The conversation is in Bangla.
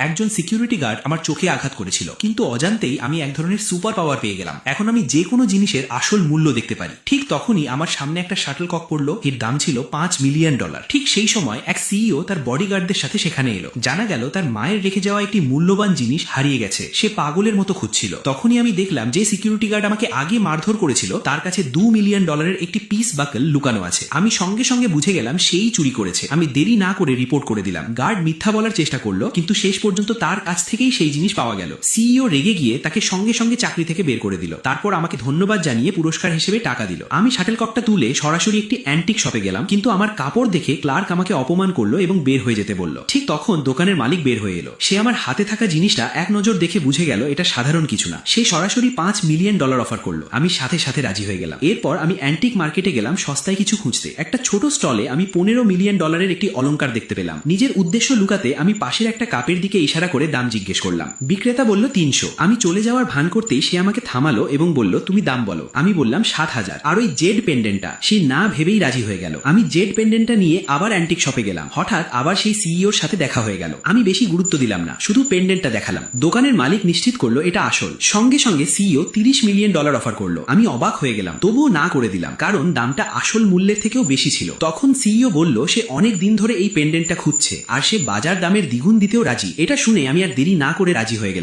একজন সিকিউরিটি গার্ড আমার চোখে আঘাত করেছিল, কিন্তু অজান্তেই আমি এক ধরনের সুপার পাওয়ার পেয়ে গেলাম। এখন আমি যে কোনো জিনিসের আসল মূল্য দেখতে পারি। ঠিক তখনই আমার সামনে একটা শাটল কক পড়লো, এর দাম ছিল $5 মিলিয়ন। ঠিক সেই সময় এক সিইও তার বডিগার্ডদের সাথে সেখানে এলো। জানা গেল তার মায়ের রেখে যাওয়া একটি মূল্যবান জিনিস হারিয়ে গেছে। সে পাগলের মতো খুঁজছিল। তখনই আমি দেখলাম যে সিকিউরিটি গার্ড আমাকে আগে মারধর করেছিল তার কাছে $2 মিলিয়ন একটি পিস বাকল লুকানো আছে। আমি সঙ্গে সঙ্গে বুঝে গেলাম সেই চুরি করেছে। আমি দেরি না করে রিপোর্ট করে দিলাম। গার্ড মিথ্যা বলার চেষ্টা করলো, কিন্তু শেষ পর্যন্ত তার কাছ থেকেই সেই জিনিস পাওয়া গেল। সিইও রেগে গিয়ে তাকে সঙ্গে সঙ্গে চাকরি থেকে বের করে দিল। তারপর আমাকে ধন্যবাদ জানিয়ে পুরস্কার হিসেবে টাকা দিল। আমি শাটলককটা তুলে সরাসরি একটি অ্যান্টিক শপে গেলাম, কিন্তু আমার কাপড় দেখে ক্লার্ক আমাকে অপমান করলো এবং বের হয়ে যেতে বলল। ঠিক তখন দোকানের মালিক বের হয়ে এলো। সে আমার হাতে থাকা জিনিসটা এক নজর দেখে বুঝে গেল এটা সাধারণ কিছু না। সে সরাসরি $5 মিলিয়ন অফার করলো। আমি সাথে সাথে রাজি হয়ে গেলাম। এরপর আমি অ্যান্টিক মার্কেটে গেলাম সস্তায় কিছু খুঁজতে। একটা ছোট স্টলে আমি $15 মিলিয়ন একটি অলংকার দেখতে পেলাম। নিজের উদ্দেশ্য লুকাতে আমি পাশের একটা কাপের দিকে ইশারা করে দাম জিজ্ঞেস করলাম। বিক্রেতা বলল 300। আমি চলে যাওয়ার ভান করতেই সে আমাকে থামালো এবং বলল, তুমি দাম বলো। আমি বললাম 7,000। আর ওই জেড পেন্ডেন্টটা, সে না ভেবেই রাজি হয়ে গেল। আমি জেড পেন্ডেন্টটা নিয়ে আবার অ্যান্টিক শপে গেলাম। হঠাৎ আবার সেই সিইওর সাথে দেখা হয়ে গেল। আমি বেশি গুরুত্ব দিলাম না, শুধু পেন্ডেন্টটা দেখালাম। দোকানের মালিক নিশ্চিত করলো এটা আসল। সঙ্গে সঙ্গে সিইও $30 মিলিয়ন অফার করলো। আমি অবাক হয়ে গেলাম, তবুও না করে দিলাম, কারণ দামটা আসল মূল্যের থেকেও বেশি ছিল। তখন সিইও বলল সে অনেক দিন ধরে এই পেন্ডেন্টটা খুঁজছে আর সে বাজার দামের দ্বিগুণ দিতেও রাজি। এটা শুনে আমি আর দেরি না করে রাজি হয়ে গেলাম।